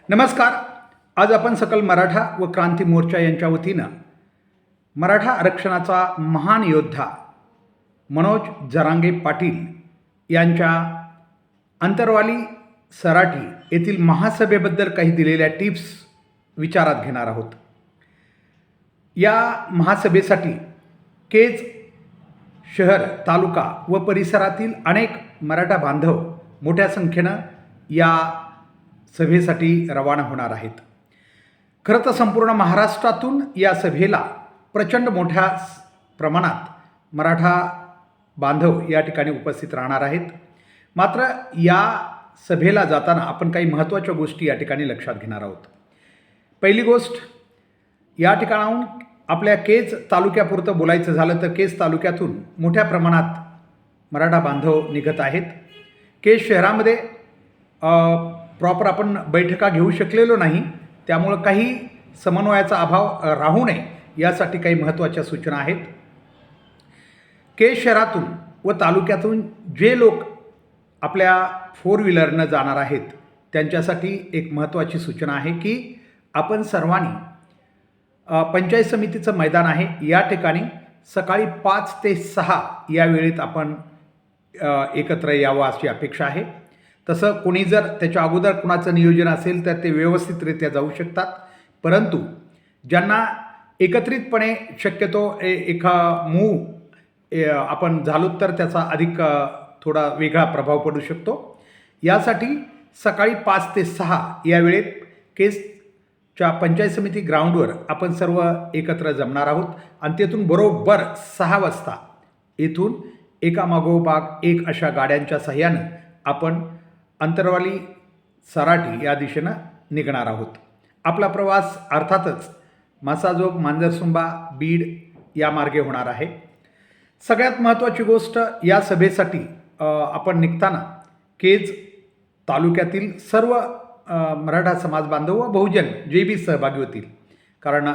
नमस्कार. आज आपण सकल मराठा व क्रांती मोर्चा यांच्या वतीनं मराठा आरक्षणाचा महान योद्धा मनोज जरांगे पाटील यांच्या अंतरवाली सराटी येथील महासभेबद्दल काही दिलेल्या टिप्स विचारात घेणार आहोत. या महासभेसाठी केज शहर, तालुका व परिसरातील अनेक मराठा बांधव मोठ्या संख्येनं या सभेसाठी रवाना होणार आहेत. खरं तर संपूर्ण महाराष्ट्रातून या सभेला प्रचंड मोठ्या प्रमाणात मराठा बांधव या ठिकाणी उपस्थित राहणार आहेत. मात्र या सभेला जाताना आपण काही महत्त्वाच्या गोष्टी या ठिकाणी लक्षात घेणार आहोत. पहिली गोष्ट, या ठिकाणाहून आपल्या केज तालुक्यापुरतं बोलायचं झालं तर केज तालुक्यातून मोठ्या प्रमाणात मराठा बांधव निघत आहेत. केज शहरामध्ये प्रॉपर आपण बैठका घेऊ शकलेलो नाही, त्यामुळं काही समन्वयाचा अभाव राहू नये यासाठी काही महत्त्वाच्या सूचना आहेत. केज शहरातून व तालुक्यातून जे लोक आपल्या 4 व्हीलरनं जाणार आहेत त्यांच्यासाठी एक महत्त्वाची सूचना आहे की आपण सर्वांनी पंचायत समितीचं मैदान आहे या ठिकाणी सकाळी 5 ते 6 या वेळेत आपण एकत्र यावं अशी अपेक्षा आहे. तसं कोणी जर त्याच्या अगोदर कुणाचं नियोजन असेल तर ते व्यवस्थितरित्या जाऊ शकतात, परंतु ज्यांना एकत्रितपणे शक्यतो एका आपण झालो तर त्याचा अधिक थोडा वेगळा प्रभाव पडू शकतो. यासाठी सकाळी 5 ते 6 या वेळेत केजच्या पंचायत समिती ग्राउंडवर आपण सर्व एकत्र जमणार आहोत आणि तेथून बरोबर 6 वाजता येथून एकामागोमाग एक अशा गाड्यांच्या सहाय्यानं आपण अंतरवाली सराटी या दिशेनं निघणार आहोत. आपला प्रवास अर्थातच मासाजोग, मांजरसुंबा, बीड या मार्गे होणार आहे. सगळ्यात महत्त्वाची गोष्ट, या सभेसाठी आपण निघताना केज तालुक्यातील सर्व मराठा समाज बांधव व बहुजन जे बी सहभागी होतील, कारण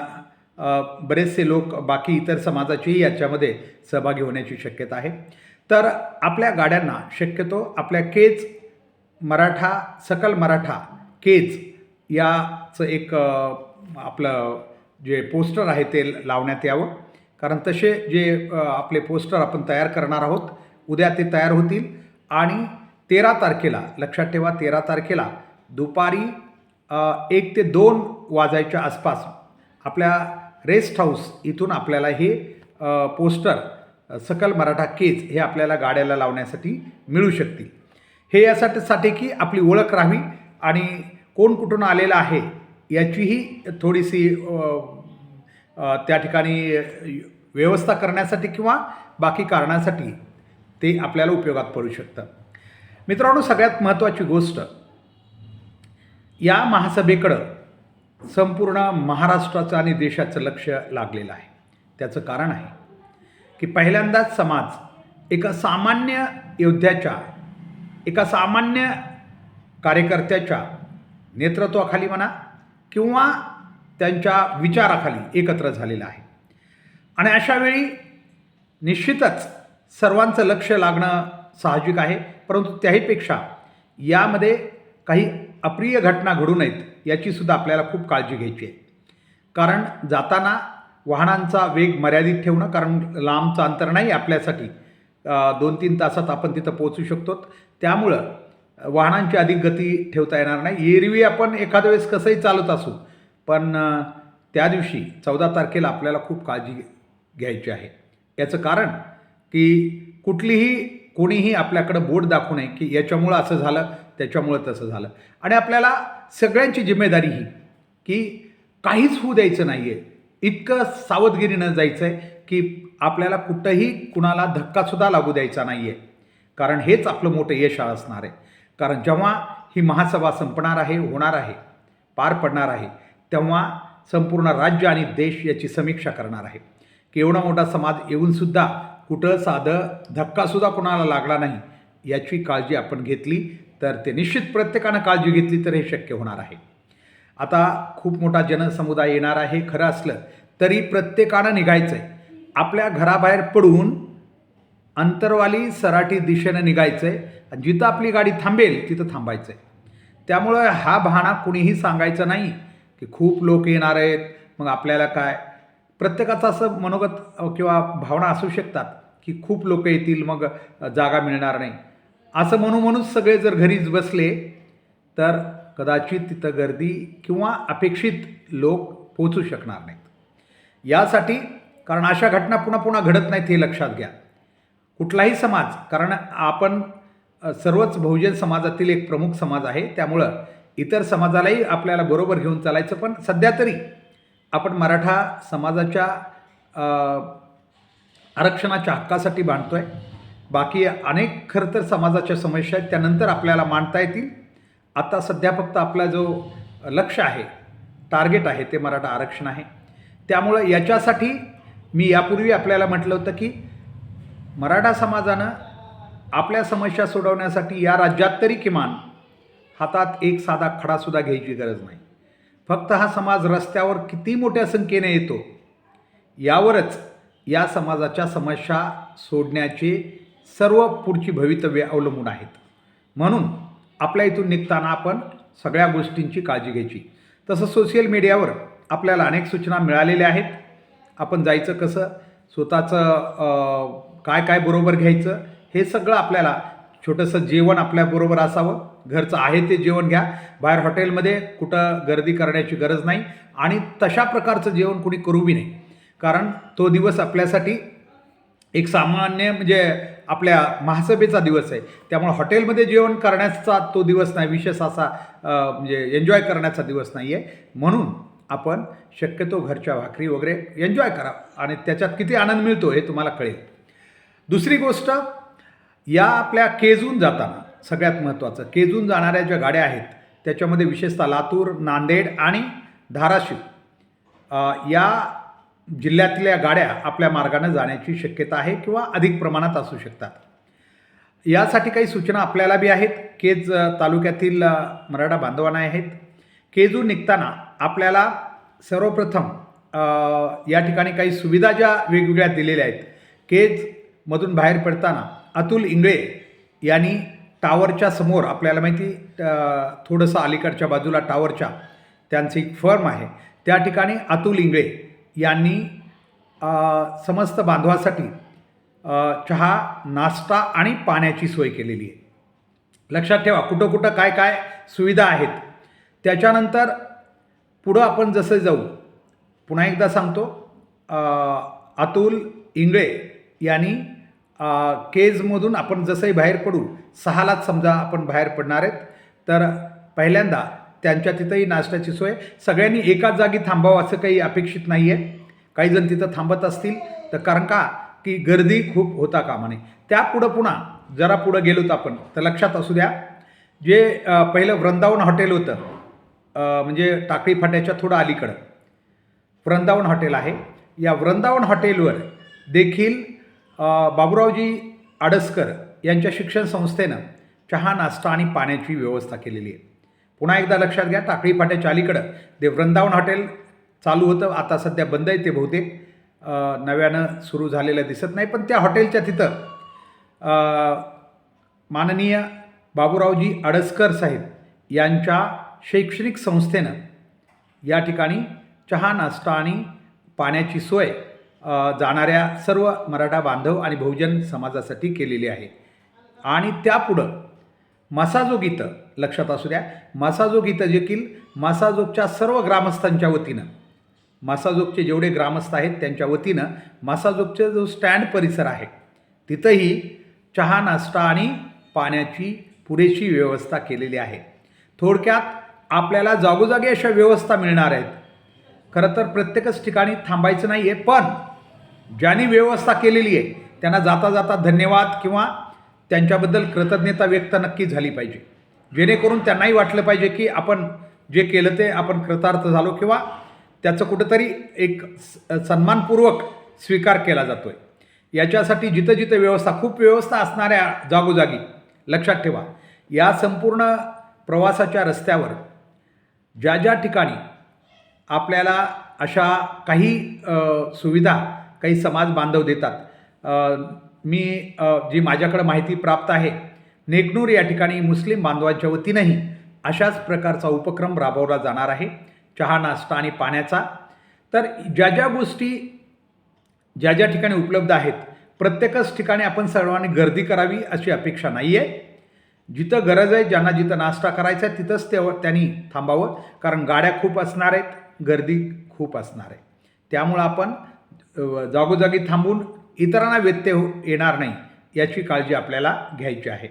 बरेचसे लोक बाकी इतर समाजाचेही याच्यामध्ये सहभागी होण्याची शक्यता आहे. तर आपल्या गाड्यांना शक्यतो आपल्या केज मराठा, सकल मराठा केज याचं एक आपलं जे पोस्टर आहे ते लावण्यात यावं, कारण तसे जे आपले पोस्टर आपण तयार करणार आहोत उद्या ते तयार होतील आणि 13 तारखेला, लक्षात ठेवा 13 तारखेला दुपारी 1 ते 2 वाजायच्या आसपास आपल्या रेस्ट हाऊस इथून आपल्याला हे पोस्टर सकल मराठा केज हे आपल्याला गाड्याला लावण्यासाठी मिळू शकतील. हे यासाठी की आपली ओळख राहावी आणि कोण कुठून आलेलं आहे याचीही थोडीशी त्या ठिकाणी व्यवस्था करण्यासाठी किंवा बाकी कारणासाठी ते आपल्याला उपयोगात पडू शकतं. मित्रांनो, सगळ्यात महत्त्वाची गोष्ट, या महासभेकडं संपूर्ण महाराष्ट्राचं आणि देशाचं लक्ष लागलेलं आहे. त्याचं कारण आहे की पहिल्यांदाच समाज एका सामान्य योद्ध्याच्या, एका सामान्य कार्यकर्त्याच्या नेतृत्वाखाली म्हणा किंवा त्यांच्या विचाराखाली एकत्र झालेला आहे. आणि अशावेळी निश्चितच सर्वांचं लक्ष लागणं साहजिक आहे, परंतु त्याहीपेक्षा यामध्ये काही अप्रिय घटना घडू नयेत याचीसुद्धा आपल्याला खूप काळजी घ्यायची आहे. कारण जाताना वाहनांचा वेग मर्यादित ठेवणं, कारण लांबचं अंतर नाही आपल्यासाठी, 2-3 तासात आपण तिथं पोहोचू शकतो, त्यामुळं वाहनांची अधिक गती ठेवता येणार नाही. एरवी आपण एखाद्या वेळेस कसंही चालत असू, पण त्या दिवशी 14 तारखेला आपल्याला खूप काळजी घ्यायची आहे. याचं कारण की कोणीही आपल्याकडं बोट दाखवू नये की याच्यामुळं असं झालं, त्याच्यामुळं तसं झालं. आणि आपल्याला सगळ्यांची जिम्मेदारी ही की काहीच होऊ द्यायचं नाही आहे, इतकं सावधगिरीनं जायचं आहे की आपल्याला कुठंही कुणाला धक्कासुद्धा लागू द्यायचा नाही आहे, कारण हेच आपलं मोठं यश असणार आहे. कारण जेव्हा ही महासभा संपणार आहे, होणार आहे, पार पडणार आहे, तेव्हा संपूर्ण राज्य आणि देश याची समीक्षा करणार आहे की एवढा मोठा समाज येऊनसुद्धा कुठं साधं धक्कासुद्धा कोणाला लागला नाही याची काळजी आपण घेतली तर ते निश्चित प्रत्येकानं काळजी घेतली तर हे शक्य होणार आहे. आता खूप मोठा जनसमुदाय येणार आहे खरं असलं तरी प्रत्येकानं निघायचं आहे. आपल्या घराबाहेर पडून अंतरवाली सराटी दिशेनं निघायचं आहे आणि जिथं आपली गाडी थांबेल तिथं थांबायचं आहे. त्यामुळं हा बहाणा कुणीही सांगायचं नाही की खूप लोक येणार आहेत, मग आपल्याला काय. प्रत्येकाचं असं मनोगत किंवा भावना असू शकतात की खूप लोक येतील मग जागा मिळणार नाही. असं म्हणूनच सगळे जर घरीच बसले तर कदाचित तिथं गर्दी किंवा अपेक्षित लोक पोहोचू शकणार नाहीत. यासाठी, कारण अशा घटना पुन्हा पुन्हा घडत नाहीत हे लक्षात घ्या. कुठलाही समाज, कारण आपण सर्वच बहुजन समाजातील एक प्रमुख समाज आहे, त्यामुळं इतर समाजालाही आपल्याला बरोबर घेऊन चालायचं. पण सध्या तरी आपण मराठा समाजाच्या आरक्षणाच्या हक्कासाठी भांडतोय. बाकी अनेक खरं तर समाजाच्या समस्या आहेत, त्यानंतर आपल्याला मांडता येतील. आता सध्या फक्त आपला जो लक्ष आहे, टार्गेट आहे, ते मराठा आरक्षण आहे. त्यामुळं याच्यासाठी मी यापूर्वी आपल्याला म्हटलं होतं की मराठा समाजानं आपल्या समस्या सोडवण्यासाठी या राज्यात तरी किमान हातात एक साधा खडासुद्धा घ्यायची गरज नाही. फक्त हा समाज रस्त्यावर किती मोठ्या संख्येने येतो यावरच या समाजाच्या समस्या सोडण्याचे सर्व पुढची भवितव्य अवलंबून आहेत. म्हणून आपल्या इथून निघताना आपण सगळ्या गोष्टींची काळजी घ्यायची. तसं सोशल मीडियावर आपल्याला अनेक सूचना मिळालेल्या आहेत. आपण जायचं कसं, स्वतःचं काय काय बरोबर घ्यायचं, हे सगळं आपल्याला. छोटंसं जेवण आपल्याबरोबर असावं, घरचं आहे ते जेवण घ्या. बाहेर हॉटेलमध्ये कुठं गर्दी करण्याची गरज नाही आणि तशा प्रकारचं जेवण कुणी करू बी नाही, कारण तो दिवस आपल्यासाठी एक सामान्य म्हणजे आपल्या महासभेचा दिवस आहे. त्यामुळे हॉटेलमध्ये जेवण करण्याचा तो दिवस नाही, विशेष असा म्हणजे एन्जॉय करण्याचा दिवस नाही आहे. म्हणून आपण शक्यतो घरच्या भाकरी वगैरे एन्जॉय करा आणि त्याच्यात किती आनंद मिळतो हे तुम्हाला कळेल. दुसरी गोष्ट, या आपल्या केजून जाताना सगळ्यात महत्त्वाचं, केजून जाणाऱ्या ज्या गाड्या आहेत त्याच्यामध्ये विशेषतः लातूर, नांदेड आणि धाराशिव या जिल्ह्यातल्या गाड्या आपल्या मार्गाने जाण्याची शक्यता आहे किंवा अधिक प्रमाणात असू शकतात. यासाठी काही सूचना आपल्याला बी आहेत, केज तालुक्यातील मराठा बांधवांना आहेत. केजून निघताना आपल्याला सर्वप्रथम या ठिकाणी काही सुविधा ज्या वेगवेगळ्या दिलेल्या आहेत. केजमधून बाहेर पडताना अतुल इंगळे यांनी टावरच्या समोर, आपल्याला माहिती थोडंसं अलीकडच्या बाजूला टावरच्या त्यांची एक फर्म आहे, त्या ठिकाणी अतुल इंगळे यांनी समस्त बांधवासाठी चहा, नाश्ता आणि पाण्याची सोय केलेली आहे. लक्षात ठेवा कुठं कुठं काय काय सुविधा आहेत. त्याच्यानंतर पुढं आपण जसं जाऊ, पुन्हा एकदा सांगतो, अतुल इंगळे यांनी केजमधून आपण जसंही बाहेर पडू, 6लाच समजा आपण बाहेर पडणार आहेत, तर पहिल्यांदा त्यांच्या तिथंही नाश्त्याची सोय. सगळ्यांनी एकाच जागी थांबावं असं काही अपेक्षित नाही आहे. काही जण तिथं थांबत असतील तर, कारण का की गर्दी खूप होता कामा नये. त्यापुढं पुन्हा जरा पुढं गेलो तर आपण, तर लक्षात असू द्या, जे पहिलं वृंदावन हॉटेल होतं, म्हणजे टाकळी फाट्याच्या थोडं अलीकडं वृंदावन हॉटेल आहे. या वृंदावन हॉटेलवर देखील बाबुरावजी आडसकर यांच्या शिक्षण संस्थेनं चहा, नाश्ता आणि पाण्याची व्यवस्था केलेली आहे. पुन्हा एकदा लक्षात घ्या, टाकळी फाट्याच्या अलीकडं ते वृंदावन हॉटेल चालू होतं, आता सध्या बंद आहे ते, बहुतेक नव्यानं सुरू झालेलं दिसत नाही. पण त्या हॉटेलच्या तिथं माननीय बाबुरावजी आडसकर साहेब यांच्या शैक्षणिक संस्थेनं या ठिकाणी चहा, नाश्ता आणि पाण्याची सोय जाणाऱ्या सर्व मराठा बांधव आणि बहुजन समाजासाठी केलेली आहे. आणि त्यापुढं मसाजोग इथं, लक्षात असू द्या, मसाजोग इथं देखील मसाजोगच्या सर्व ग्रामस्थांच्या वतीनं, मसाजोगचे जेवढे ग्रामस्थ आहेत त्यांच्या वतीनं मसाजोगचा जो स्टँड परिसर आहे तिथंही चहा, नाश्ता आणि पाण्याची पुरेशी व्यवस्था केलेली आहे. थोडक्यात आपल्याला जागोजागी अशा व्यवस्था मिळणार आहेत. खरं तर प्रत्येकच ठिकाणी थांबायचं नाही आहे, पण ज्यांनी व्यवस्था केलेली आहे त्यांना जाता जाता धन्यवाद किंवा त्यांच्याबद्दल कृतज्ञता व्यक्त नक्की झाली पाहिजे, जेणेकरून त्यांनाही वाटलं पाहिजे की आपण जे केलं ते आपण कृतार्थ झालो किंवा त्याचं कुठंतरी एक सन्मानपूर्वक स्वीकार केला जातो आहे. याच्यासाठी जिथं जिथं व्यवस्था, खूप व्यवस्था असणाऱ्या जागोजागी, लक्षात ठेवा, या संपूर्ण प्रवासाच्या रस्त्यावर ज्या ज्या ठिकाणी आपल्याला अशा काही सुविधा काही समाज बांधव देतात, मी जी माझ्याकडे माहिती प्राप्त आहे, नेकनूर या ठिकाणी मुस्लिम बांधवांच्या वतीनंही अशाच प्रकारचा उपक्रम राबवला जाणार आहे, चहा, नाश्ता आणि पाण्याचा. तर ज्या ज्या गोष्टी ज्या ज्या ठिकाणी उपलब्ध आहेत, प्रत्येकच ठिकाणी आपण सर्वांनी गर्दी करावी अशी अपेक्षा नाही आहे. जिथं गरज आहे, ज्यांना जिथं नाश्ता करायचा आहे तिथंच त्यांनी थांबावं, कारण गाड्या खूप असणार आहेत, गर्दी खूप असणार आहे. त्यामुळं आपण जागोजागी थांबून इतरांना व्यत्यय येणार नाही याची काळजी आपल्याला घ्यायची आहे.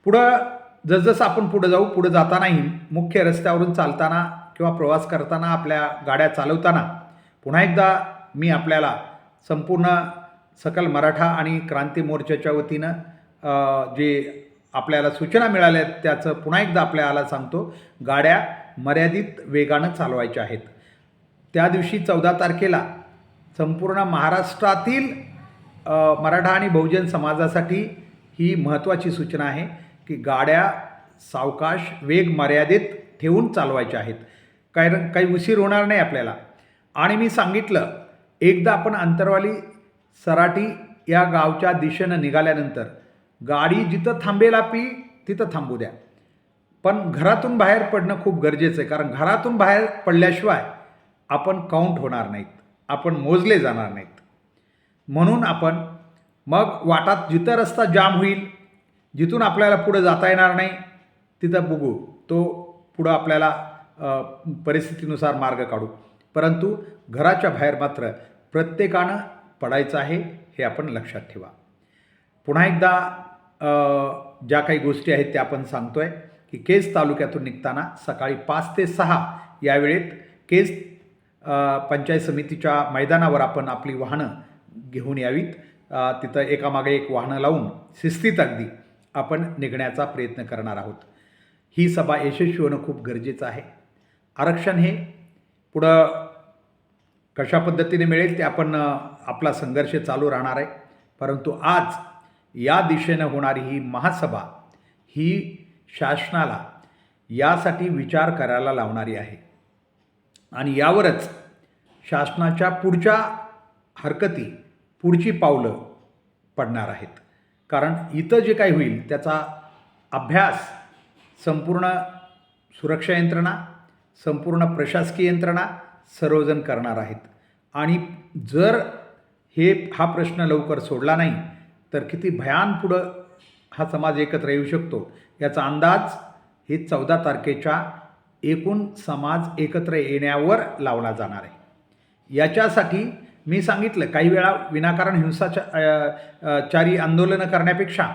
पुढं जसजसं आपण पुढं जाऊ, पुढं जातानाही मुख्य रस्त्यावरून चालताना किंवा प्रवास करताना, आपल्या गाड्या चालवताना पुन्हा एकदा मी आपल्याला संपूर्ण सकल मराठा आणि क्रांती मोर्चाच्या वतीनं जे आपल्याला सूचना मिळाल्या आहेत त्याचं पुन्हा एकदा आपल्याला सांगतो. गाड्या मर्यादित वेगानं चालवायच्या आहेत. त्या दिवशी 14 तारखेला संपूर्ण महाराष्ट्रातील मराठा आणि बहुजन समाजासाठी ही महत्त्वाची सूचना आहे की गाड्या सावकाश, वेग मर्यादित ठेवून चालवायच्या आहेत, कारण काही उशीर होणार नाही आपल्याला. आणि मी सांगितलं, एकदा आपण अंतरवाली सराटी या गावच्या दिशेनं निघाल्यानंतर गाडी जिथं थांबेल आपली तिथं थांबू द्या, पण घरातून बाहेर पडणं खूप गरजेचं आहे, कारण घरातून बाहेर पडल्याशिवाय आपण काउंट होणार नाहीत, आपण मोजले जाणार नाहीत. म्हणून आपण मग वाटात जिथं रस्ता जाम होईल, जिथून आपल्याला पुढं जाता येणार नाही, तिथं बघू, तो पुढं आपल्याला परिस्थितीनुसार मार्ग काढू. परंतु घराच्या बाहेर मात्र प्रत्येकानं पडायचं आहे, हे आपण लक्षात ठेवा. पुन्हा एकदा ज्या काही गोष्टी आहेत त्या आपण सांगतो आहे की केज तालुक्यातून निघताना सकाळी 5 ते 6 या वेळेत केज पंचायत समितीच्या मैदानावर आपण आपली वाहनं घेऊन यावीत. तिथं एकामागे एक वाहनं लावून शिस्तीत अगदी आपण निघण्याचा प्रयत्न करणार आहोत. ही सभा यशस्वी होणं खूप गरजेचं आहे. आरक्षण हे पुढं कशा पद्धतीने मिळेल ते आपण आपला संघर्ष चालू राहणार आहे. परंतु आज या दिशेनं होणारी ही महासभा ही शासनाला यासाठी विचार करायला लावणारी आहे आणि यावरच शासनाच्या पुढच्या हरकती, पुढची पावलं पडणार आहेत. कारण इथं जे काही होईल त्याचा अभ्यास संपूर्ण सुरक्षा यंत्रणा, संपूर्ण प्रशासकीय यंत्रणा सर्वजण करणार आहेत. आणि जर हा प्रश्न लवकर सोडला नाही तर किती भयान पुढं हा समाज एकत्र येऊ शकतो याचा अंदाज हे 14 तारखेच्या एकूण समाज एकत्र येण्यावर लावला जाणार आहे. याच्यासाठी मी सांगितलं, काही वेळा विनाकारण हिंसाचारी आंदोलनं करण्यापेक्षा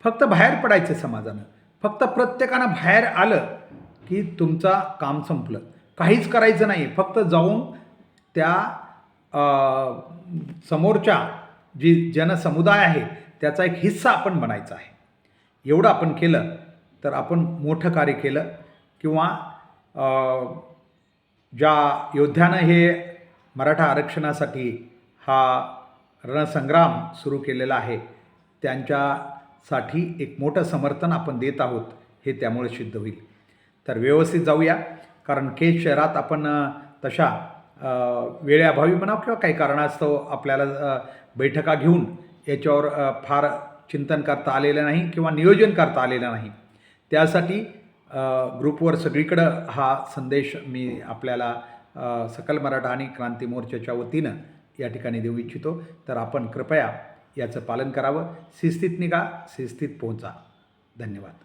फक्त बाहेर पडायचं समाजानं, फक्त प्रत्येकानं बाहेर आलं की तुमचं काम संपलं. काहीच करायचं नाही, फक्त जाऊन त्या समोरच्या जी जनसमुदाय आहे त्याचा एक हिस्सा आपण बनायचा आहे. एवढं आपण केलं तर आपण मोठं कार्य केलं. किंवा ज्या योद्ध्यानं हे मराठा आरक्षणासाठी हा रणसंग्राम सुरू केलेला आहे त्यांच्यासाठी एक मोठं समर्थन आपण देत आहोत, हे त्यामुळे सिद्ध होईल. तर व्यवस्थित जाऊया, कारण केज शहरात आपण तशा वेळेअभावी म्हणा किंवा काही कारणास्तव आपल्याला बैठका घेऊन याच्यावर फार चिंतन करता आलेलं नाही किंवा नियोजन करता आलेलं नाही. त्यासाठी ग्रुपवर सगळीकडं हा संदेश मी आपल्याला सकल मराठा आणि क्रांती मोर्चाच्या वतीनं या ठिकाणी देऊ इच्छितो. तर आपण कृपया याचं पालन करावं. शिस्तीत निघा, शिस्तीत पोहोचा. धन्यवाद.